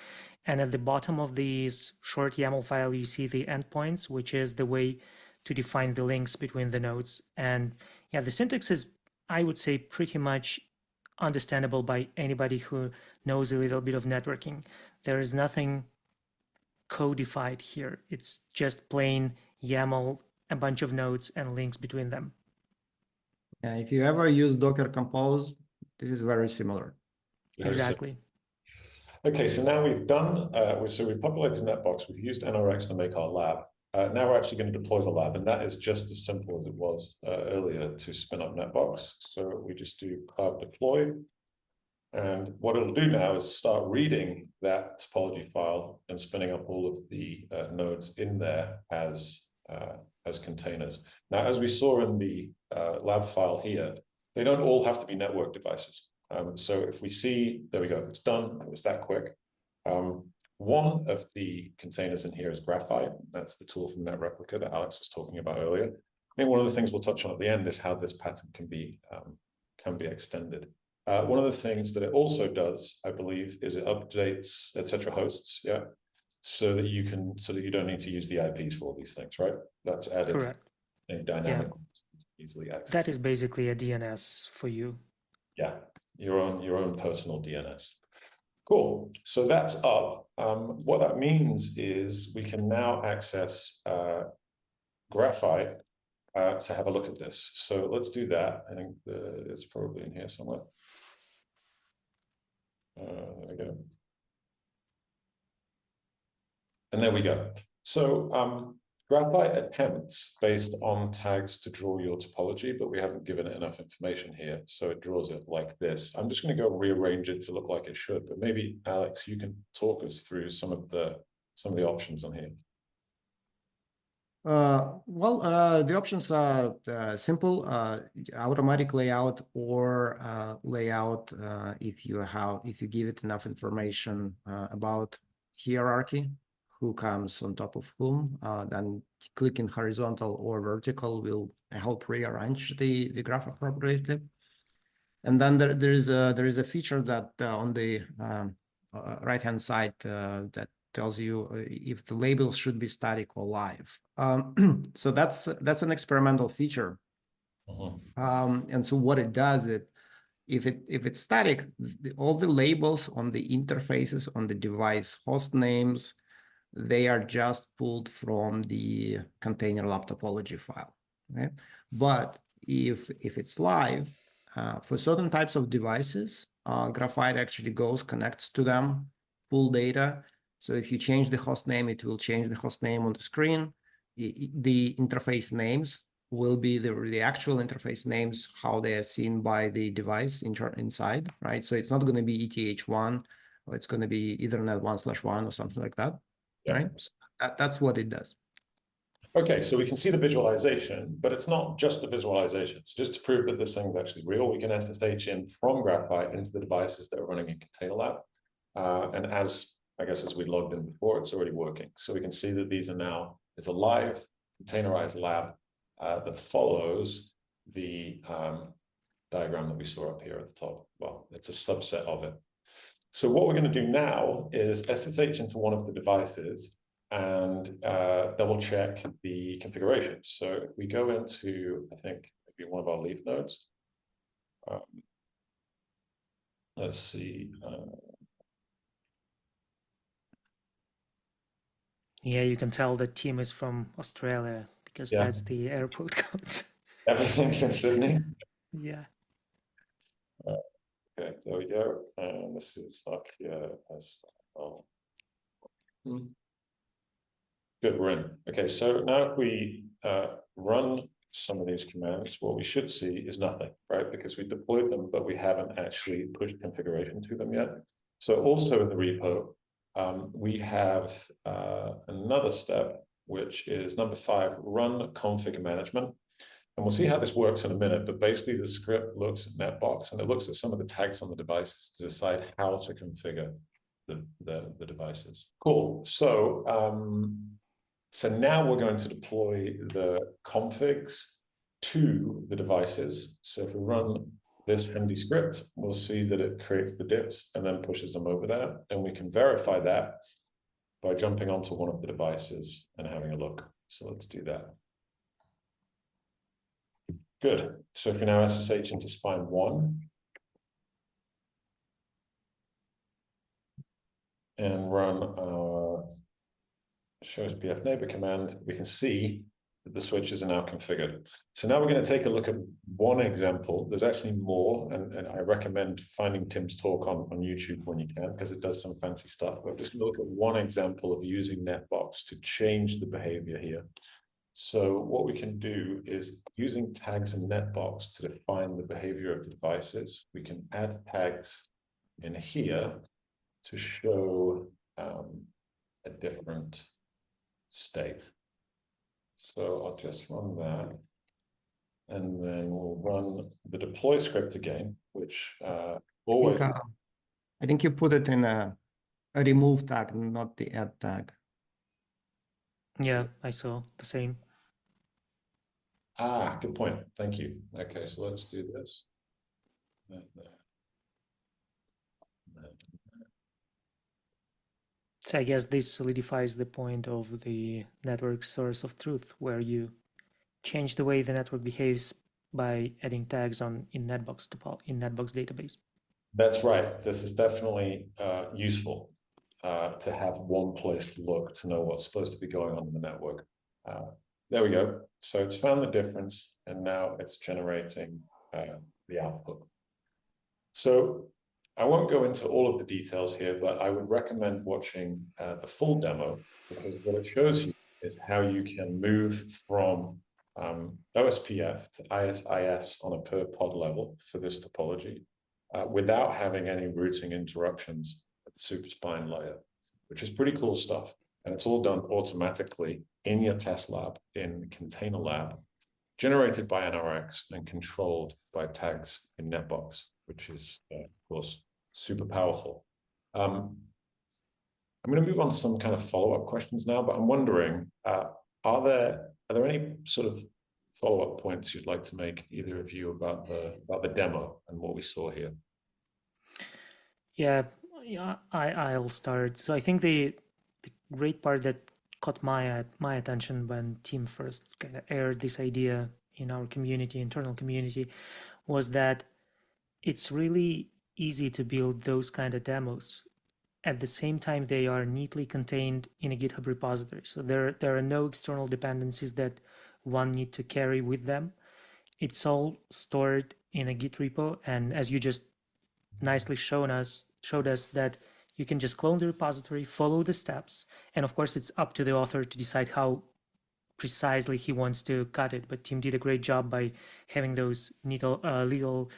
And at the bottom of this short YAML file, you see the endpoints, which is the way to define the links between the nodes. And yeah, the syntax is, I would say, pretty much understandable by anybody who knows a little bit of networking. There is nothing codified here. It's just plain YAML, a bunch of nodes and links between them. Yeah, if you ever use Docker Compose, this is very similar. Exactly. Okay, so now we've done, so we've populated NetBox, we've used NRX to make our lab. Now we're actually going to deploy the lab, and that is just as simple as it was earlier to spin up NetBox. So we just do cloud deploy. And what it'll do now is start reading that topology file and spinning up all of the nodes in there as containers. Now, as we saw in the lab file here, they don't all have to be network devices. So if we see, there we go, it's done, it was that quick. One of the containers in here is graphite. That's the tool from Netreplica that Alex was talking about earlier. I think one of the things we'll touch on at the end is how this pattern can be extended. One of the things that it also does, I believe, is it updates, etc. hosts, yeah, so that you don't need to use the IPs for all these things, right? That's added. Correct. In dynamic, easily accessed. That is basically a DNS for you. Yeah, your own personal DNS. Cool. So that's up. What that means is we can now access graphite to have a look at this. So let's do that. I think it's probably in here somewhere. There we go. And there we go. So graphite attempts based on tags to draw your topology, but we haven't given it enough information here. So it draws it like this. I'm just going to go rearrange it to look like it should, but maybe Alex, you can talk us through some of the options on here. The options are simple, automatic layout or layout if you give it enough information about hierarchy, who comes on top of whom, then clicking horizontal or vertical will help rearrange the graph appropriately. And then there is a feature that on the right-hand side that tells you if the labels should be static or live. So that's an experimental feature. And so what it does, if it's static, all the labels on the interfaces on the device host names, they are just pulled from the ContainerLab topology file. Okay? But if it's live, for certain types of devices, Graphite actually connects to them, pull data, So if you change the host name, it will change the host name on the screen. The interface names will be the actual interface names, how they are seen by the device inside, right? So it's not going to be ETH1, or it's going to be Ethernet 1/1 or something like that, right? So that's what it does. Okay, so we can see the visualization, but it's not just the visualization. So just to prove that this thing's actually real, we can SSH in from Graphite into the devices that are running in ContainerLab. And as we logged in before, it's already working. So we can see that these are now, it's a live containerized lab that follows the diagram that we saw up here at the top. Well, it's a subset of it. So what we're going to do now is SSH into one of the devices and double check the configuration. So if we go into, I think, maybe one of our leaf nodes, let's see. Yeah, you can tell the team is from Australia because that's the airport codes. Everything's in Sydney. Yeah. Okay, there we go. And this is Nokia as well. Good, we're in. Okay, so now if we run some of these commands, what we should see is nothing, right? Because we deployed them, but we haven't actually pushed configuration to them yet. So also in the repo, we have another step, which is number 5, run config management. And we'll see how this works in a minute, but basically the script looks at NetBox and it looks at some of the tags on the devices to decide how to configure the devices. Cool. So now we're going to deploy the configs to the devices. So if we run this handy script, we'll see that it creates the diffs and then pushes them over there. And we can verify that by jumping onto one of the devices and having a look. So let's do that. Good. So if we now SSH into spine 1 and run shows pf neighbor command, we can see that the switches are now configured. So now we're going to take a look at one example. There's actually more, and I recommend finding Tim's talk on YouTube when you can, because it does some fancy stuff. But just look at one example of using NetBox to change the behavior here. So what we can do is using tags in NetBox to define the behavior of the devices. We can add tags in here to show a different state. So I'll just run that. And then we'll run the deploy script again, which always... I think you put it in a remove tag, not the add tag. Yeah, I saw the same. Ah, good point. Thank you. Okay, so let's do this. So I guess this solidifies the point of the network source of truth, where you change the way the network behaves by adding tags in NetBox database. That's right. This is definitely useful to have one place to look to know what's supposed to be going on in the network. There we go. So it's found the difference, and now it's generating the output. So I won't go into all of the details here, but I would recommend watching the full demo, because what it shows you is how you can move from OSPF to ISIS on a per pod level for this topology without having any routing interruptions at the superspine layer, which is pretty cool stuff. And it's all done automatically in your test lab in ContainerLab, generated by NRX and controlled by tags in NetBox, which is, of course, super powerful. I'm going to move on to some kind of follow-up questions now, but I'm wondering, are there any sort of follow-up points you'd like to make, either of you, about the demo and what we saw here? Yeah, I'll start. So I think the great part that caught my attention when Tim first kind of aired this idea in our community, internal community, was that it's really easy to build those kind of demos. At the same time, they are neatly contained in a GitHub repository. So there are no external dependencies that one need to carry with them. It's all stored in a Git repo. And as you just nicely showed us that You can just clone the repository, follow the steps, and of course it's up to the author to decide how precisely he wants to cut it. But Tim did a great job by having those little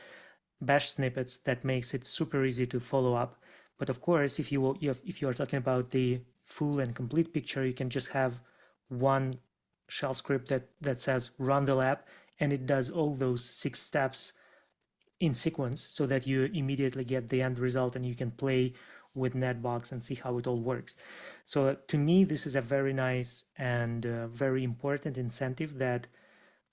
bash snippets that makes it super easy to follow up. But of course, if you are talking about the full and complete picture, you can just have one shell script that says run the lab, and it does all those 6 steps in sequence so that you immediately get the end result and you can play with NetBox and see how it all works. So to me, this is a very nice and very important incentive that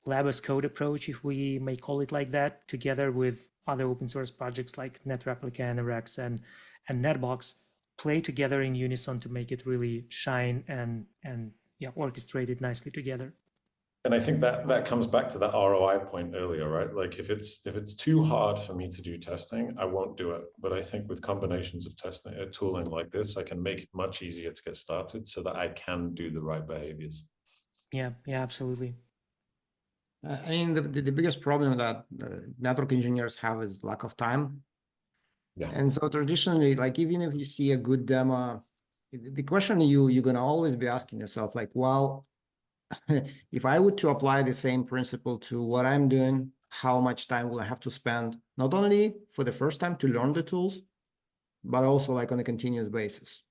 lab as code approach, if we may call it like that, together with other open source projects like Netreplica, NRX, and NetBox, play together in unison to make it really shine and yeah, orchestrate it nicely together. And I think that comes back to that ROI point earlier, right? Like if it's too hard for me to do testing, I won't do it. But I think with combinations of testing, tooling like this, I can make it much easier to get started so that I can do the right behaviors. Yeah, absolutely. I mean, the biggest problem that network engineers have is lack of time. Yeah. And so traditionally, like even if you see a good demo, the question you're gonna always be asking yourself, like, well, if I were to apply the same principle to what I'm doing, how much time will I have to spend, not only for the first time to learn the tools, but also like on a continuous basis.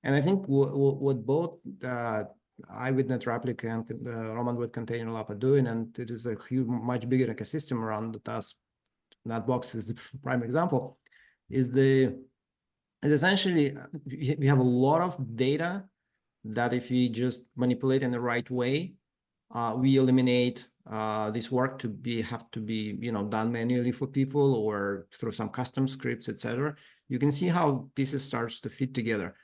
And I think what both I with Netreplica and Roman with ContainerLab are doing, and it is a huge, much bigger ecosystem around us. NetBox is the prime example. Is essentially we have a lot of data that if we just manipulate in the right way, we eliminate this work to have to be done manually for people or through some custom scripts, etc. You can see how pieces starts to fit together.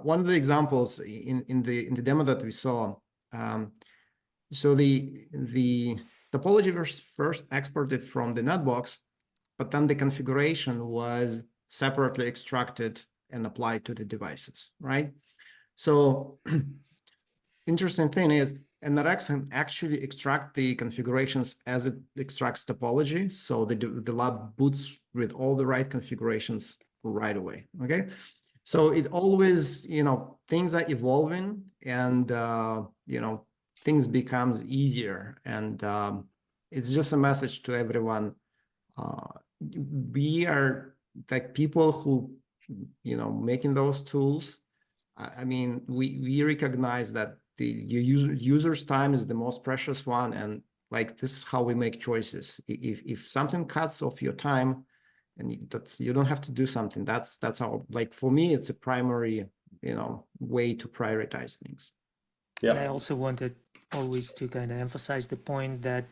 One of the examples in the demo that we saw, so the topology was first exported from the NetBox, but then the configuration was separately extracted and applied to the devices, right? So interesting thing is NRX can actually extract the configurations as it extracts topology. So the lab boots with all the right configurations right away, okay? So it always, things are evolving and, things becomes easier. And it's just a message to everyone. We are like people who, making those tools. I mean, we recognize that the user's time is the most precious one, and like this is how we make choices. If something cuts off your time, and you don't have to do something. That's how, like for me, it's a primary way to prioritize things. Yeah. And I also wanted always to kind of emphasize the point that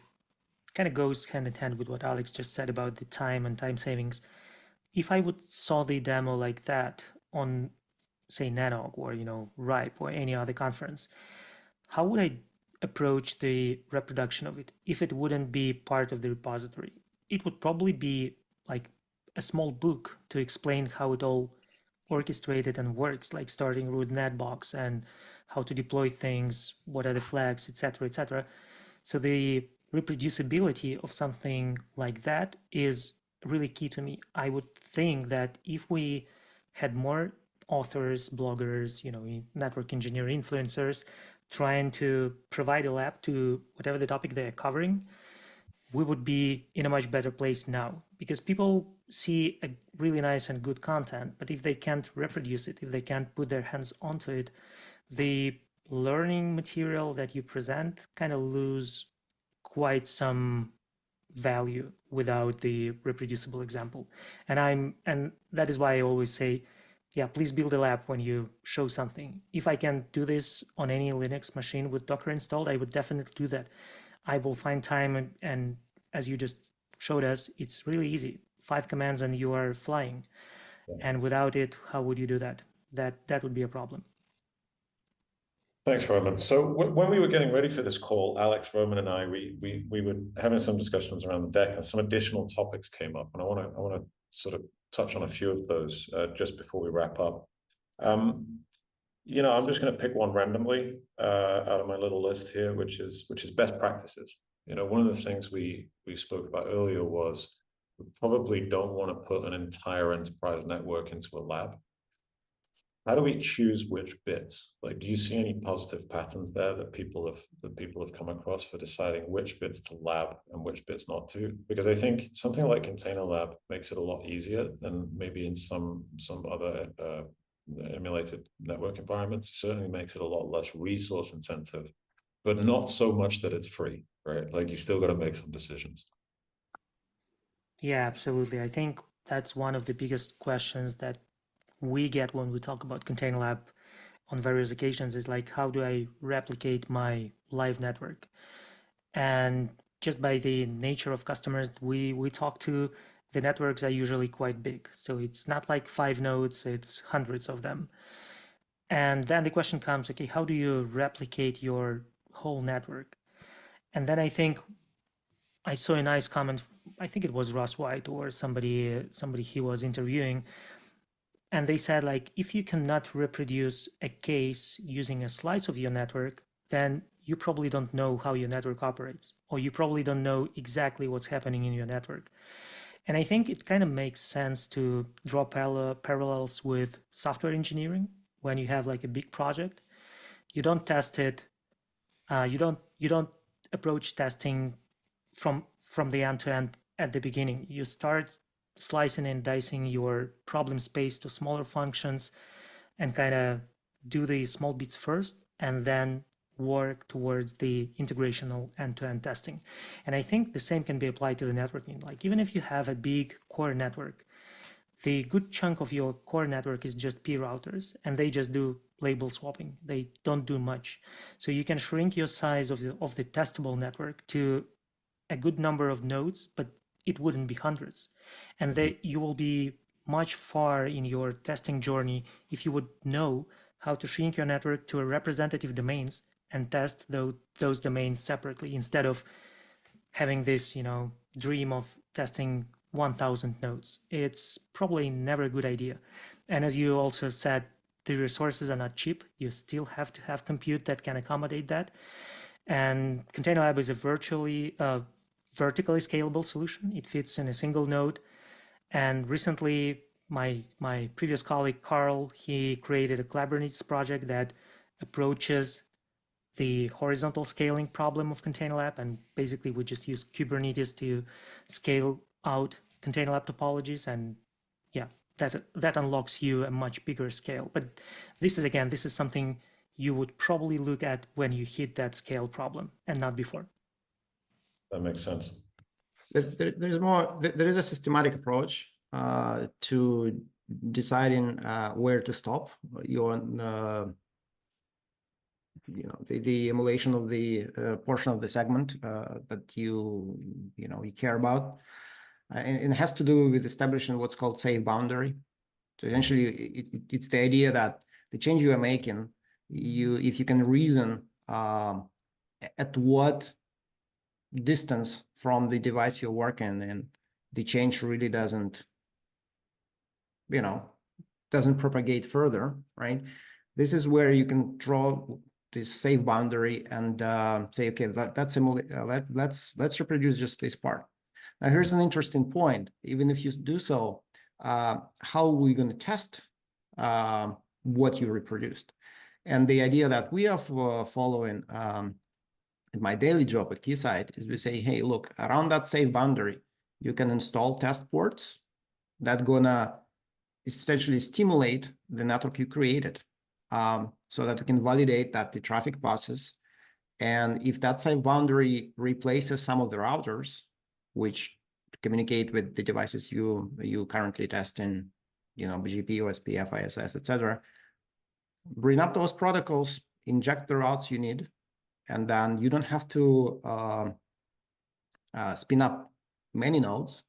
kind of goes hand in hand with what Alex just said about the time and time savings. If I would saw the demo like that on, say, Nanog or RIPE or any other conference, how would I approach the reproduction of it if it wouldn't be part of the repository? It would probably be like a small book to explain how it all orchestrated and works, like starting with NetBox and how to deploy things, what are the flags, etc., etc. So the reproducibility of something like that is really key to me. I would think that if we had more authors, bloggers, network engineer influencers trying to provide a lab to whatever the topic they're covering, we would be in a much better place now, because people see a really nice and good content, but if they can't reproduce it, if they can't put their hands onto it, the learning material that you present kind of lose quite some value without the reproducible example. And that is why I always say, yeah, please build a lab when you show something. If I can do this on any Linux machine with Docker installed, I would definitely do that. I will find time, and as you just showed us, it's really easy. 5 commands and you are flying. Yeah. And without it, how would you do that? That would be a problem. Thanks, Roman. So when we were getting ready for this call, Alex, Roman, and I, we were having some discussions around the deck, and some additional topics came up, and I want to sort of touch on a few of those just before we wrap up. I'm just going to pick one randomly out of my little list here, which is best practices. One of the things we spoke about earlier was we probably don't want to put an entire enterprise network into a lab. How do we choose which bits? Like, do you see any positive patterns there that people have come across for deciding which bits to lab and which bits not to? Because I think something like ContainerLab makes it a lot easier than maybe in some other emulated network environments. It certainly makes it a lot less resource intensive, but not so much that it's free, right? Like, you still got to make some decisions. Yeah, absolutely. I think that's one of the biggest questions that we get when we talk about ContainerLab on various occasions is like, how do I replicate my live network? And just by the nature of customers we talk to, the networks are usually quite big. So it's not like 5 nodes, it's hundreds of them. And then the question comes, okay, how do you replicate your whole network? And then I think I saw a nice comment, I think it was Ross White or somebody he was interviewing, and they said, like, if you cannot reproduce a case using a slice of your network, then you probably don't know how your network operates, or you probably don't know exactly what's happening in your network. And I think it kind of makes sense to draw parallels with software engineering. When you have like a big project, you don't test it, you don't approach testing from the end to end at the beginning. You start slicing and dicing your problem space to smaller functions and kind of do the small bits first, and then work towards the integrational end-to-end testing. And I think the same can be applied to the networking. Like, even if you have a big core network, the good chunk of your core network is just P routers, and they just do label swapping. They don't do much. So you can shrink your size of the testable network to a good number of nodes, but it wouldn't be hundreds. And you will be much far in your testing journey if you would know how to shrink your network to a representative domains and test those domains separately, instead of having this, dream of testing 1,000 nodes. It's probably never a good idea. And as you also said, the resources are not cheap. You still have to have compute that can accommodate that. And ContainerLab is a vertically scalable solution. It fits in a single node. And recently, my previous colleague Carl, he created a Kubernetes project that approaches the horizontal scaling problem of ContainerLab, and basically we just use Kubernetes to scale out ContainerLab topologies, and yeah, that unlocks you a much bigger scale. But this is something you would probably look at when you hit that scale problem and not before. That makes sense. There's more. There is a systematic approach to deciding where to stop your, the emulation of the portion of the segment that you care about, and it has to do with establishing what's called safe boundary. So essentially, it's the idea that the change you are making, if you can reason at what distance from the device you're working in, the change really doesn't propagate further, right? This is where you can draw this safe boundary and say, okay, let's reproduce just this part. Now, here's an interesting point. Even if you do so, how are we going to test what you reproduced? And the idea that we are following in my daily job at Keysight is we say, hey, look, around that safe boundary, you can install test ports that gonna essentially stimulate the network you created, so that we can validate that the traffic passes. And if that safe boundary replaces some of the routers, which communicate with the devices you currently test in, BGP, OSP, FISS, etc., bring up those protocols, inject the routes you need, and then you don't have to spin up many nodes.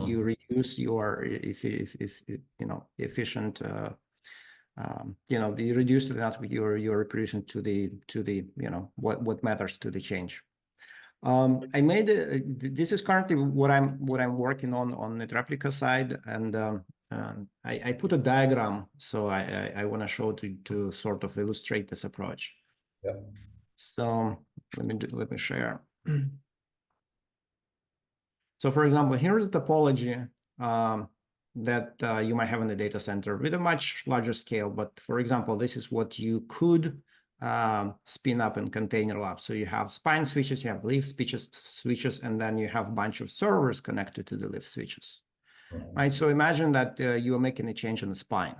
You reduce your efficient. You reduce that you're reproducing to the what matters to the change. I made this is currently what I'm working on Netreplica side, and I put a diagram, so I want to show to sort of illustrate this approach. Yeah. So let me share. So for example, here's the topology that you might have in a data center with a much larger scale. But for example, this is what you could spin up in ContainerLab. So you have spine switches, you have leaf switches, and then you have a bunch of servers connected to the leaf switches. Right? So imagine that you are making a change in the spine.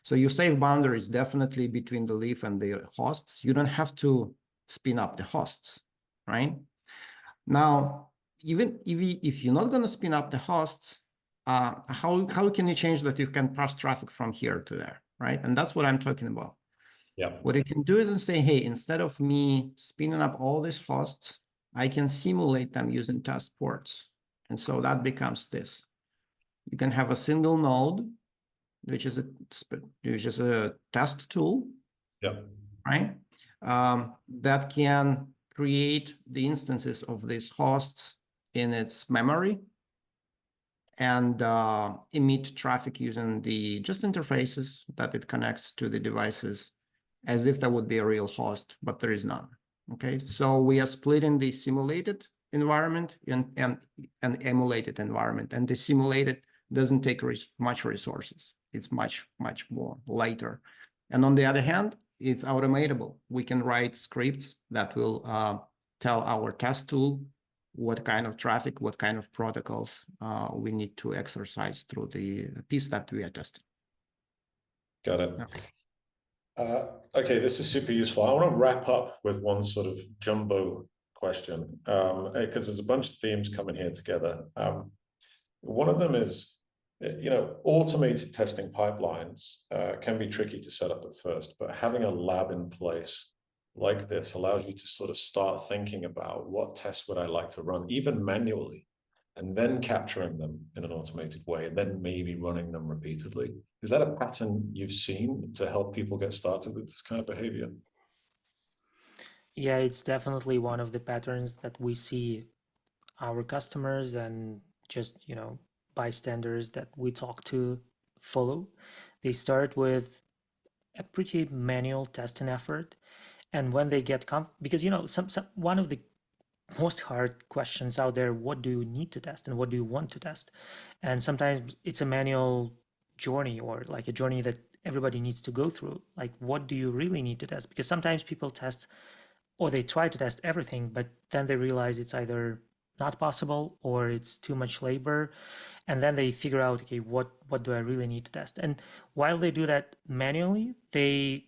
So your safe boundary is definitely between the leaf and the hosts. You don't have to spin up the hosts, right? Now, even if you're not going to spin up the hosts, how can you change that you can pass traffic from here to there, right? And that's what I'm talking about. Yeah. What you can do is say, hey, instead of me spinning up all these hosts, I can simulate them using test ports. And so that becomes this. You can have a single node, which is a test tool, right? That can create the instances of these hosts in its memory and emit traffic using the just interfaces that it connects to the devices as if that would be a real host, but there is none. Okay, so we are splitting the simulated environment and emulated environment, and the simulated doesn't take much resources. It's much more lighter. And on the other hand, it's automatable. We can write scripts that will tell our test tool what kind of traffic, what kind of protocols we need to exercise through the piece that we are testing. Got it. Okay, this is super useful. I want to wrap up with one sort of jumbo question, because there's a bunch of themes coming here together. One of them is, automated testing pipelines can be tricky to set up at first, but having a lab in place like this allows you to sort of start thinking about what tests would I like to run, even manually, and then capturing them in an automated way, and then maybe running them repeatedly. Is that a pattern you've seen to help people get started with this kind of behavior? Yeah, it's definitely one of the patterns that we see our customers and just, bystanders that we talk to follow. They start with a pretty manual testing effort. And when they get because, one of the most hard questions out there, what do you need to test and what do you want to test? And sometimes it's a manual journey or like a journey that everybody needs to go through. Like, what do you really need to test? Because sometimes people test or they try to test everything, but then they realize it's either not possible or it's too much labor. And then they figure out, okay, what do I really need to test? And while they do that manually, they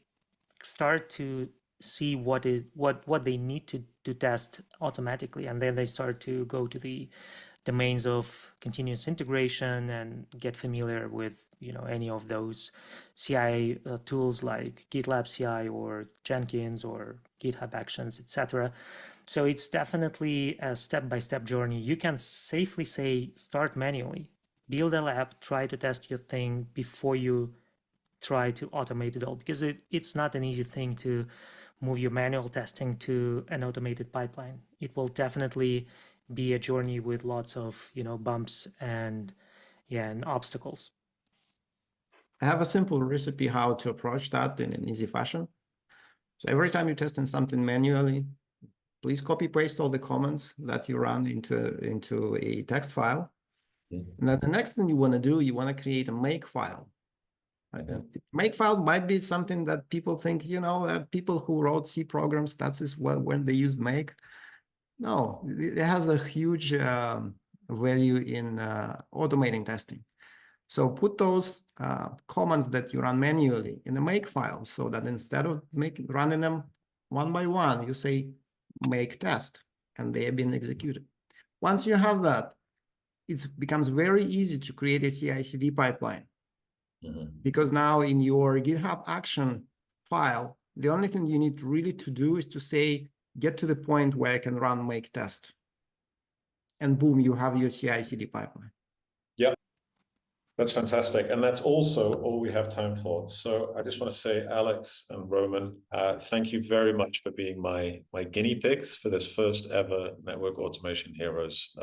start to see what they need to test automatically, and then they start to go to the domains of continuous integration and get familiar with any of those CI tools like GitLab CI or Jenkins or GitHub Actions, etc. So it's definitely a step-by-step journey. You can safely say start manually, build a lab, try to test your thing before you try to automate it all, because it's not an easy thing to move your manual testing to an automated pipeline. It will definitely be a journey with lots of bumps and obstacles. I have a simple recipe how to approach that in an easy fashion. So every time you're testing something manually, please copy paste all the comments that you run into a text file. And then the next thing you want to do, you want to create a make file. Make file might be something that people think, that people who wrote C programs, that's when they used make. No, it has a huge value in automating testing. So put those commands that you run manually in the make file, so that instead of running them one by one, you say make test, and they have been executed. Once you have that, it becomes very easy to create a CI/CD pipeline. Because now in your GitHub action file, the only thing you need really to do is to say, get to the point where I can run make test. And boom, you have your CI/CD pipeline. Yeah, that's fantastic. And that's also all we have time for. So I just want to say, Alex and Roman, thank you very much for being my guinea pigs for this first ever Network Automation Heroes.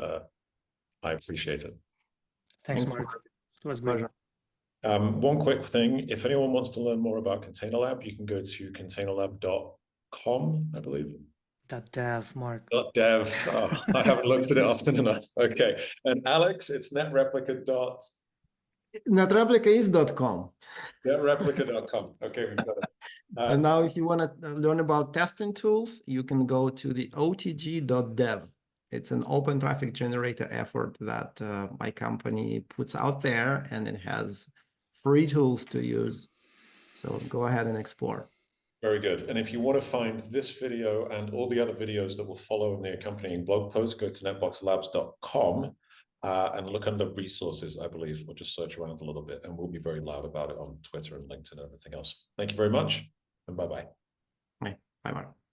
I appreciate it. Thanks, Mark. It was great. One quick thing, if anyone wants to learn more about ContainerLab, you can go to containerlab.com, I believe. .dev, Mark. .dev. Oh, I haven't looked at it often enough. Okay. And Alex, it's Netreplica. Netreplica is .com. Netreplica.com. Okay, we've got it. And now if you want to learn about testing tools, you can go to the otg.dev. It's an open traffic generator effort that my company puts out there, and it has free tools to use. So go ahead and explore. Very good. And if you want to find this video and all the other videos that will follow in the accompanying blog post, go to netboxlabs.com and look under resources, I believe, or just search around a little bit, and we'll be very loud about it on Twitter and LinkedIn and everything else. Thank you very much, and bye-bye. Bye, Mark.